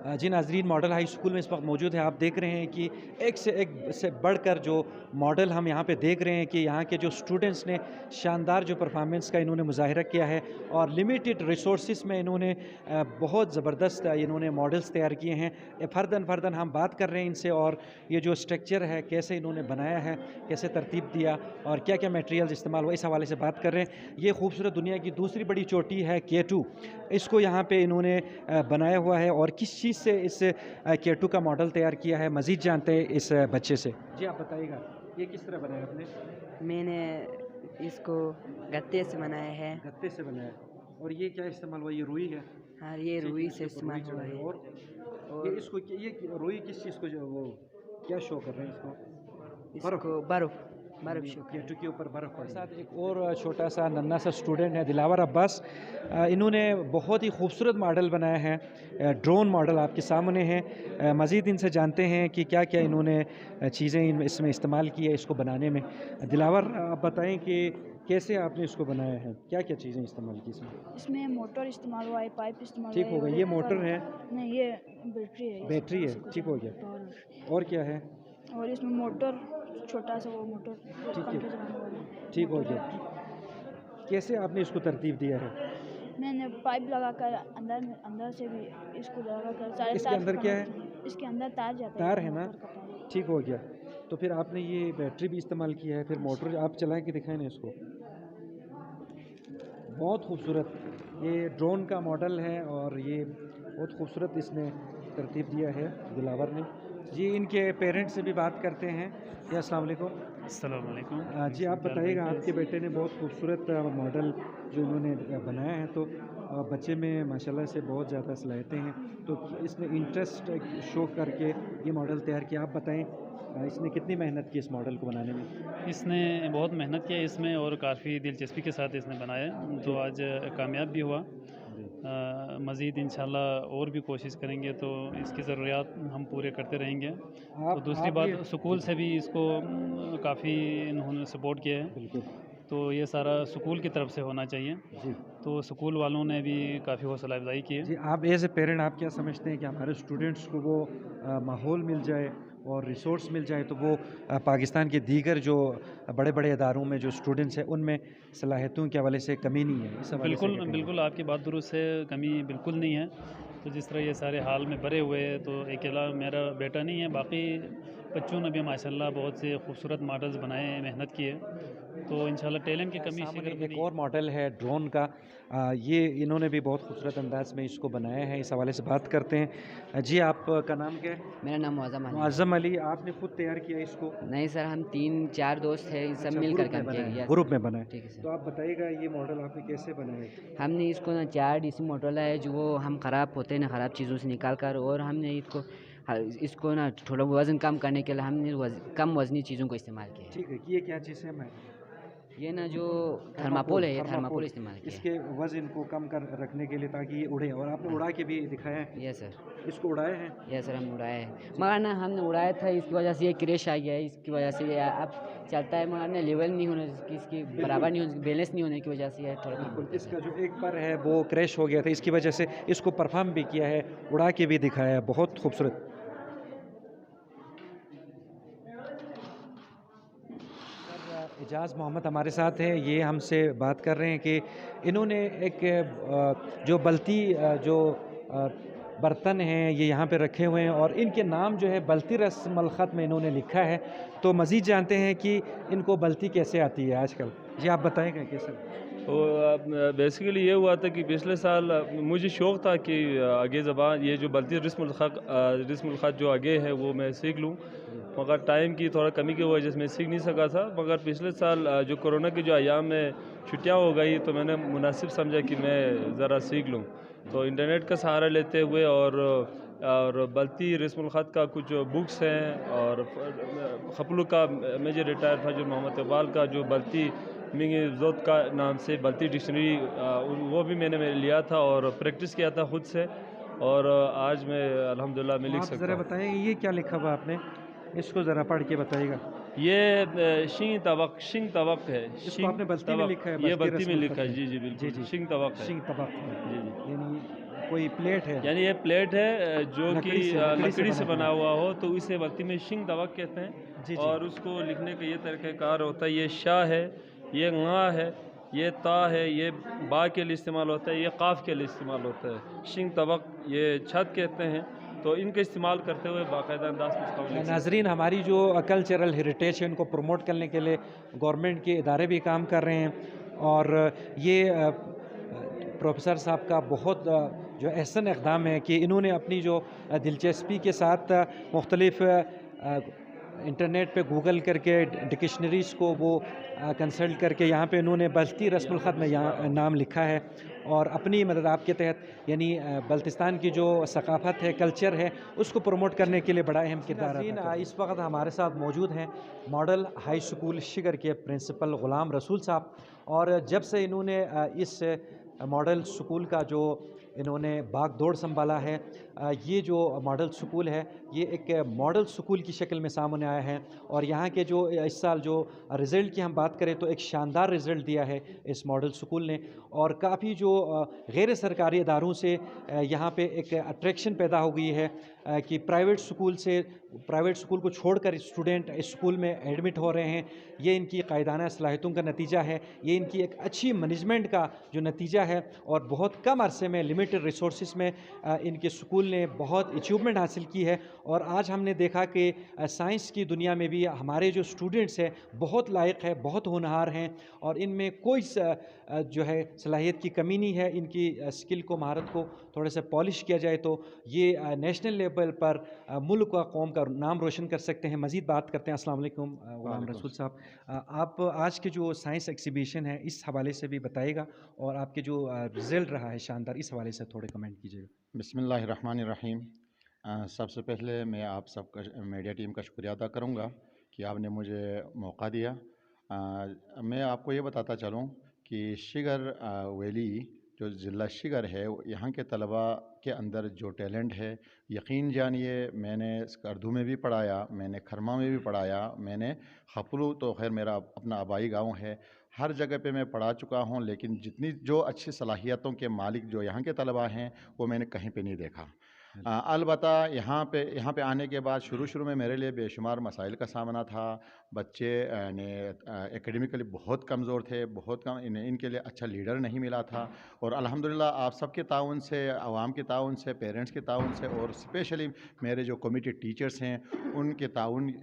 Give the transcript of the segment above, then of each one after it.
जी नाज़रीन, model high school में इस वक्त मौजूद है। आप देख रहे हैं कि एक से बढ़कर जो मॉडल हम यहाँ पे देख रहे हैं कि यहाँ के जो स्टूडेंट्स ने शानदार जो परफॉर्मेंस का इन्होंने मुज़ाहिरा किया है और लिमिटेड रिसोर्सेज में इन्होंने बहुत ज़बरदस्त इन्होंने मॉडल्स तैयार किए हैं। फ़र्दन हम बात कर रहे हैं इनसे और ये जो स्ट्रक्चर है कैसे इन्होंने बनाया है, कैसे तरतीब दिया और क्या क्या मटेरियल्स इस्तेमाल हुआ, इस हवाले से बात कर रहे हैं। ये खूबसूरत दुनिया की दूसरी बड़ी चोटी है K2, इसको यहाँ पे इन्होंने बनाया हुआ है और किस चीज़ से इस K2 का मॉडल तैयार किया है मज़ीद जानते हैं इस बच्चे से। जी आप बताइएगा ये किस तरह बनाया आपने? मैंने इसको गत्ते से बनाया है। गत्ते से बनाया और ये क्या इस्तेमाल हुआ? ये रुई है? हाँ, ये ठीक है, रुई इसके से ऊपर इस्तेमाल रुई हुआ चढ़ाई है। और ये और इसको ये रुई किस चीज़ को जो वो क्या शो कर रहे हैं इसको? इसको बर्फ़ शो कर K2 के ऊपर बर्फ़ पड़ी। साथ एक और छोटा सा नन्हा सा स्टूडेंट है दिलावर अब्बास। इन्होंने बहुत ही खूबसूरत मॉडल बनाया है, ड्रोन मॉडल आपके सामने है। मज़ीद इनसे जानते हैं कि क्या क्या इन्होंने चीज़ें इसमें इस्तेमाल की है इसको बनाने में। दिलावर आप बताएं कि कैसे आपने इसको बनाया है, क्या क्या चीज़ें इस्तेमाल की इसमें? इसमें मोटर इस्तेमाल हुआ है, पाइप इस्तेमाल ठीक हुआ हो है गया, और ये एक मोटर है, नहीं, ये बैटरी है। बैटरी है, इसी को ठीक हो चलाने गया। पावर। और क्या है? और इसमें मोटर छोटा सा वो मोटर ठीक है, पंखे चलाने वाला ठीक हो मोटर गया। है। कैसे आपने इसको तरतीब दिया है? मैंने पाइप लगाकर अंदर से भी इसको लगाकर सारे इसके तार अंदर क्या है? इसके अंदर तार जाता तार है है ना? मोटर का तार। ठीक हो गया। तो फिर आपने ये बैटरी भी इस्तेमाल किया है, फिर मोटर आप चला के दिखाएं ना इसको। बहुत खूबसूरत ये ड्रोन का मॉडल है और ये बहुत खूबसूरत इसने तरतीब दिया है दिलावर ने। जी इनके पेरेंट्स से भी बात करते हैं। जी अस्सलाम वालेकुम। अस्सलाम वालेकुम। जी आप बताइएगा, आपके बेटे ने बहुत खूबसूरत मॉडल जो इन्होंने बनाया है, तो बच्चे में माशाल्लाह से बहुत ज़्यादा सलाहियतें हैं, तो इसने इंटरेस्ट शो करके ये मॉडल तैयार किया। आप बताएं इसने कितनी मेहनत की इस मॉडल को बनाने में? इसने बहुत मेहनत किया इसमें और काफ़ी दिलचस्पी के साथ इसने बनाया, तो आज कामयाब भी हुआ। मज़ीद इंशाल्लाह और भी कोशिश करेंगे तो इसकी ज़रूरियात हम पूरे करते रहेंगे। तो दूसरी आप बात, ये स्कूल से भी इसको काफ़ी इन्होंने सपोर्ट किया है, बिल्कुल तो ये सारा स्कूल की तरफ से होना चाहिए। जी। तो स्कूल वालों ने भी काफ़ी हौसला अफजाई की है। जी आप एज ए पेरेंट आप क्या समझते हैं कि हमारे स्टूडेंट्स को वो माहौल मिल जाए और रिसोर्स मिल जाए, तो वो पाकिस्तान के दीगर जो बड़े बड़े इदारों में जो स्टूडेंट्स हैं उनमें सलाहियतों के हवाले से कमी नहीं है? इस हवाले से क्या बिल्कुल कहेंगे? बिल्कुल आपकी बात दुरुस्त है, कमी बिल्कुल नहीं है। तो जिस तरह ये सारे हाल में भरे हुए हैं, तो अकेला मेरा बेटा नहीं है, बाकी बच्चों ने भी माशाल्लाह बहुत से खूबसूरत मॉडल्स बनाए हैं, मेहनत की है। तो इंशाल्लाह टैलेंट की कमी सामने फिक्र एक और मॉडल है ड्रोन का। ये इन्होंने भी बहुत खूबसूरत अंदाज में इसको बनाया है, इस हवाले से बात करते हैं। जी आपका नाम क्या है? मेरा नाम मुअज़्ज़म अली है। मुअज़्ज़म अली, आपने खुद तैयार किया इसको? नहीं सर, हम 3-4 दोस्त हैं, सब अच्छा, मिलकर ग्रुप में काम बनाया किया है, गया। ग्रुप में बना ठीक है है। सर। तो आप बताइएगा ये मॉडल आपने कैसे बनाया है? हमने इसको ना 4 डीसी मोटर है जो वो हम ख़राब होते हैं ना, ख़राब चीज़ों से निकाल कर, और हमने इसको ना थोड़ा वज़न कम करने के लिए हमने कम वज़नी चीज़ों को इस्तेमाल किया है। ठीक है, कि ये क्या चीज़ है? मैं ये ना जो थर्माकोल है, ये थर्माकोल इस्तेमाल किया है। इसके वज़न को कम कर रखने के लिए, ताकि ये उड़े, और आपने उड़ा के भी दिखाया है। Yes sir. इसको उड़ाए हैं? यस सर, हम उड़ाए हैं, मगर ना हमने उड़ाया था, इसकी वजह से ये क्रैश आ गया है। इसकी वजह से ये अब चलता है, मगर ना लेवल नहीं होने इसकी बराबर नहीं होने, बैलेंस नहीं होने की वजह से ये थोड़ा कम बिल्कुल, होता इसका जो एक पर है वो क्रैश हो गया था, इसकी वजह से इसको परफॉर्म भी किया है, उड़ा के भी दिखाया है, बहुत खूबसूरत। एजाज़ मोहम्मद हमारे साथ हैं, ये हमसे बात कर रहे हैं कि इन्होंने एक जो बल्ती जो बर्तन हैं ये यहाँ पे रखे हुए हैं और इनके नाम जो है बल्ती रस्म अल ख़त में इन्होंने लिखा है। तो मज़ीद जानते हैं कि इनको बल्ती कैसे आती है आजकल। जी आप बताएँगे कैसे? तो बेसिकली ये हुआ था कि पिछले साल मुझे शौक़ था कि आगे ज़बान ये जो बल्ती रस्मुल ख़त जो आगे है वो मैं सीख लूँ, मगर टाइम की थोड़ा कमी की वजह से मैं सीख नहीं सका था। मगर पिछले साल जो कोरोना के जो अयाम में छुट्टियाँ हो गई, तो मैंने मुनासिब समझा कि मैं ज़रा सीख लूँ। तो इंटरनेट का सहारा लेते हुए और बल्ती रस्मुल ख़त का कुछ बुक्स हैं, और खपलू का मेजर रिटायर फजल मोहम्मद इकबाल का जो बल्ती मिंग ज़ोत का नाम से बल्ती डिक्शनरी, वो भी मैंने लिया था और प्रैक्टिस किया था ख़ुद से, और आज मैं अल्हम्दुलिल्लाह में लिख आप सकता ज़रा हूँ। बताएँगे ये क्या लिखा हुआ आपने? इसको ज़रा पढ़ के बताइएगा। ये शिंग तबक है। आपने बल्ती में लिखा है? ये बल्ती बल्ती में रस्मुल लिखा है। ख़त जी में? बिल्कुल। जी। शिंग तबक है। शिंग तबक, जी जी। यानी कोई प्लेट है यानी ये प्लेट है जो कि लकड़ी से लकड़ी से बना बना हुआ हुआ हो, तो इसे बल्ती में शिंग दवक कहते हैं। जी, जी। और उसको लिखने का ये तरीक़ाकार होता है, ये शा है, ये ङा है, ये ता है, ये बा के लिए इस्तेमाल होता है, ये क़ाफ़ के लिए इस्तेमाल होता है। शिंग तवक ये छत कहते हैं, तो इनका इस्तेमाल करते हुए बाकायदा अंदाज में इसका लिख सकते हैं। नाजरीन, हमारी जो कल्चरल हेरिटेज है उनको प्रमोट करने के लिए गवर्नमेंट के इदारे भी काम कर रहे हैं और ये प्रोफेसर साहब का बहुत जो अहसन इक़दाम है कि इन्होंने अपनी जो दिलचस्पी के साथ मुख्तलिफ़ इंटरनेट पे गूगल करके डिक्शनरीज़ को वो कंसल्ट करके यहाँ पे इन्होंने बल्ती रस्मुल ख़त में यहाँ नाम लिखा है और अपनी मदद आपके तहत यानी बल्तिस्तान की जो सकाफ़त है, कल्चर है, उसको प्रमोट करने के लिए बड़ा अहम किरदार अदा करता है। इस वक्त हमारे साथ मौजूद हैं मॉडल हाई स्कूल शिगर के प्रिंसिपल ग़ुलाम रसूल साहब और जब से इन्होंने इस मॉडल स्कूल का जो इन्होंने बाग दौड़ संभाला है, ये जो मॉडल स्कूल है ये एक मॉडल स्कूल की शक्ल में सामने आया है और यहाँ के जो इस साल जो रिज़ल्ट की हम बात करें तो एक शानदार रिज़ल्ट दिया है इस मॉडल स्कूल ने और काफ़ी जो गैर सरकारी इदारों से यहाँ पे एक अट्रैक्शन पैदा हो गई है कि प्राइवेट स्कूल को छोड़कर स्टूडेंट इस स्कूल में एडमिट हो रहे हैं। ये इनकी कायदाना सलाहियतों का नतीजा है, ये इनकी एक अच्छी मैनेजमेंट का जो नतीजा है और बहुत कम अरसे में लिमिटेड रिसोर्सेज में इनके स्कूल ने बहुत अचीवमेंट हासिल की है और आज हमने देखा कि साइंस की दुनिया में भी हमारे जो स्टूडेंट्स हैं बहुत लायक है, बहुत होनहार हैं और इनमें कोई जो है सलाहियत की कमी नहीं है। इनकी स्किल को, महारत को थोड़ा सा पॉलिश किया जाए तो ये नेशनल लेवल पर मुल्क का, कौम का नाम रोशन कर सकते हैं। मज़ीद बात करते हैं। अस्सलाम वालेकुम ग़ुलाम रसूल साहब, आप आज के जो साइंस एग्जीबिशन है इस हवाले से भी बताइएगा और आपके जो रिज़ल्ट रहा है शानदार, इस हवाले से थोड़े कमेंट कीजिएगा। बिस्मिल्लाहिर्रहमानिर्रहीम। सबसे पहले मैं आप सबका मीडिया टीम का शुक्रिया अदा करूँगा कि आपने मुझे मौका दिया। मैं आपको ये बताता चलूँ कि शिगर वैली जो ज़िला शिगर है, यहाँ के तलबा के अंदर जो टैलेंट है, यकीन जानिए मैंने स्कर्दू में भी पढ़ाया, मैंने खरमा में भी पढ़ाया, मैंने खपलू तो खैर मेरा अपना आबाई गांव है, हर जगह पे मैं पढ़ा चुका हूँ, लेकिन जितनी जो अच्छी सलाहियतों के मालिक जो यहाँ के तलबा हैं वो मैंने कहीं पे नहीं देखा। अलबत्ता यहाँ पे आने के बाद शुरू में मेरे लिए बेशुमार मसाइल का सामना था। बच्चे ने एकेडमिकली बहुत कमज़ोर थे, बहुत कम, इनके लिए अच्छा लीडर नहीं मिला था और अल्हम्दुलिल्लाह आप सबके ताउन से, आवाम के ताउन से, पेरेंट्स के ताउन से और स्पेशली मेरे जो कमिटी टीचर्स हैं उनके ताउन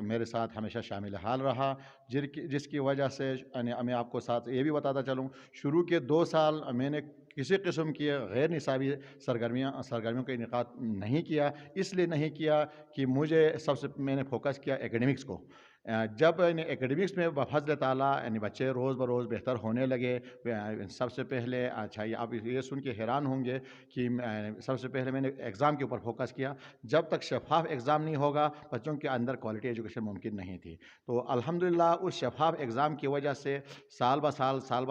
मेरे साथ हमेशा शामिल हाल रहा, जिसकी वजह से मैं आपको साथ ये भी बताता चलूँ, शुरू के 2 साल मैंने किसी किस्म की गैर निसाबी सरगर्मियों का इनेकाद नहीं किया। इसलिए नहीं किया कि मैंने फोकस किया एकेडमिक्स को। जब एकेडमिक्स में बफ़ज़्ल ताला बच्चे रोज़ बरोज़ बेहतर होने लगे। सबसे पहले अच्छा, आप ये सुन के हैरान होंगे कि सबसे पहले मैंने एग्ज़ाम के ऊपर फोकस किया। जब तक शफ़ाफ़ एग्ज़ाम नहीं होगा बच्चों के अंदर क्वालिटी एजुकेशन मुमकिन नहीं थी। तो अल्हम्दुलिल्लाह उस शफ़ाफ़ एग्ज़ाम की वजह से साल ब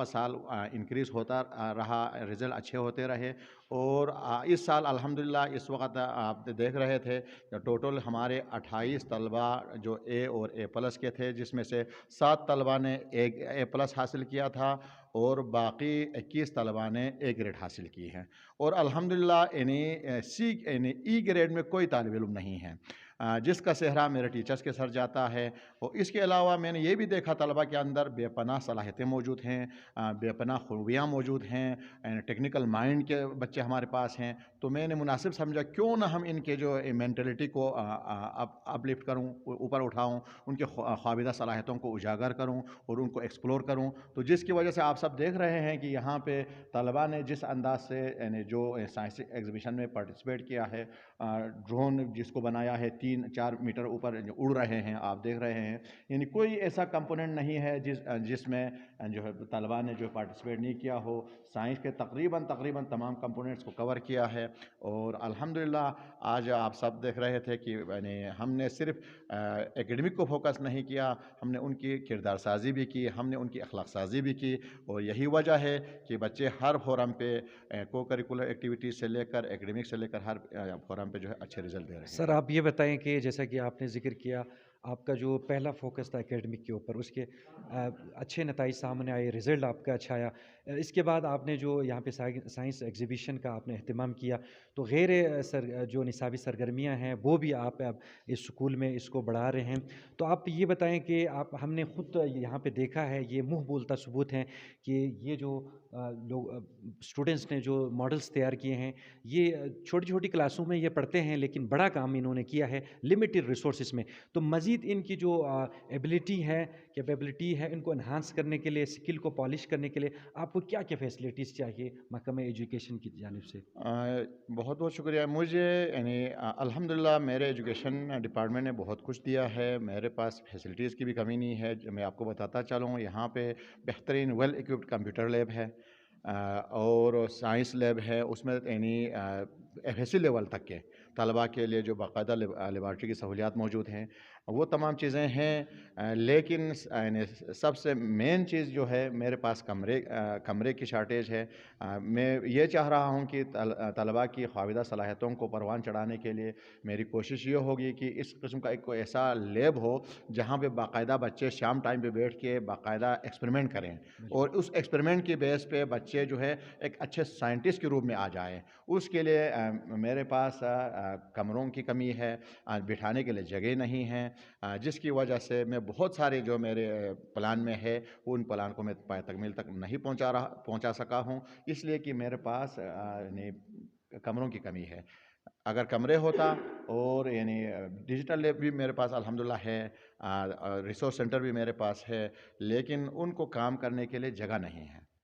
साल इंक्रीज़ होता रहा, रिज़ल्ट अच्छे होते रहे और इस साल अल्हम्दुलिल्लाह इस वक्त आप देख रहे थे टोटल हमारे 28 तलबा जो ए और A+ के थे, जिसमें से 7 तलबा ने A+ हासिल किया था और बाकी 21 तलबा ने A ग्रेड हासिल की है और अल्हम्दुलिल्लाह E ग्रेड में कोई तालिब इल्म नहीं है, जिसका सेहरा मेरे टीचर्स के सर जाता है। और इसके अलावा मैंने ये भी देखा तलबा के अंदर बेपनाह सलाहियतें मौजूद हैं, बेपनाह खूबियाँ मौजूद हैं, टेक्निकल माइंड के बच्चे हमारे पास हैं। तो मैंने मुनासिब समझा क्यों ना हम इनके जो मेंटलिटी को अपलिफ्ट करूं, ऊपर उठाऊं, उनके ख्वाबिदा सलाहियतों को उजागर करूं और उनको एक्सप्लोर करूं। तो जिसकी वजह से आप सब देख रहे हैं कि यहाँ पे तलबा ने जिस अंदाज से जो साइंस एग्जीबिशन में पार्टिसिपेट किया है, ड्रोन जिसको बनाया है 3-4 मीटर ऊपर उड़ रहे हैं, आप देख रहे हैं। यानी कोई ऐसा कंपोनेंट नहीं है जिसमें जो है तलबा ने जो पार्टिसिपेट नहीं किया हो। साइंस के तकरीबन तमाम कंपोनेंट्स को कवर किया है और अल्हम्दुलिल्लाह आज आप सब देख रहे थे कि हमने सिर्फ एकेडमिक को फोकस नहीं किया, हमने उनकी किरदार साजी भी की, हमने उनकी अखलाक साजी भी की और यही वजह है कि बच्चे हर फोरम पे को करिकुलर एक्टिविटीज़ से लेकर एकेडमिक से लेकर हर फोरम पे जो है अच्छे रिजल्ट दे रहे हैं। सर आप ये बताएं कि जैसा कि आपने ज़िक्र किया आपका जो पहला फोकस था एकेडमिक के ऊपर, उसके अच्छे नताइज सामने आए, रिज़ल्ट आपका अच्छा आया, اس کے بعد آپ نے جو یہاں پہ سائنس ایگزیبیشن کا آپ نے اہتمام کیا، تو غیر جو نصابی سرگرمیاں ہیں وہ بھی آپ اب اس اسکول میں اس کو بڑھا رہے ہیں، تو آپ یہ بتائیں کہ ہم نے خود یہاں پہ دیکھا ہے، یہ منہ بولتا ثبوت ہے کہ یہ جو لوگ اسٹوڈنٹس نے جو ماڈلس تیار کیے ہیں، یہ چھوٹی چھوٹی کلاسوں میں یہ پڑھتے ہیں لیکن بڑا کام انہوں نے کیا ہے لمیٹڈ ریسورسز میں، تو مزید ان کی جو ایبلٹی ہے، کیپیبلٹی ہے، ان کو انہانس کرنے کے لیے، اسکل کو پالش کرنے کے لیے آپ کو کیا کیا فیسلٹیز چاہیے محکمہ ایجوکیشن کی جانب سے؟ بہت بہت شکریہ. مجھے یعنی الحمدللہ میرے ایجوکیشن ڈپارٹمنٹ نے بہت کچھ دیا ہے. میرے پاس فیسلٹیز کی بھی کمی نہیں ہے. میں آپ کو بتاتا چلوں، یہاں پہ بہترین ویل ایکوپڈ کمپیوٹر لیب ہے اور سائنس لیب ہے. اس میں یعنی ایف ایس سی لیول تک کے طلباء کے لیے جو باقاعدہ لیبارٹری کی سہولیات موجود ہیں، وہ تمام چیزیں ہیں. لیکن یعنی سب سے مین چیز جو ہے، میرے پاس کمرے کی شارٹیج ہے. میں یہ چاہ رہا ہوں کہ طلباء کی خواندہ صلاحیتوں کو پروان چڑھانے کے لیے میری کوشش یہ ہوگی کہ اس قسم کا ایک ایسا لیب ہو جہاں پہ باقاعدہ بچے شام ٹائم پہ بیٹھ کے باقاعدہ ایکسپریمنٹ کریں اور اس ایکسپریمنٹ کی بیس پہ بچے جو ہے ایک اچھے سائنٹسٹ کے روپ میں آ جائیں. اس کے لیے میرے پاس کمروں کی کمی ہے، بٹھانے کے لیے جگہ نہیں ہے، جس کی وجہ سے میں بہت سارے جو میرے پلان میں ہے ان پلان کو میں پائے تکمیل تک نہیں پہنچا سکا ہوں، اس لیے کہ میرے پاس کمروں کی کمی ہے. اگر کمرے ہوتا اور یعنی ڈیجیٹل لیب بھی میرے پاس الحمدللہ ہے، ریسورس سینٹر بھی میرے پاس ہے، لیکن ان کو کام کرنے کے لیے جگہ نہیں ہے.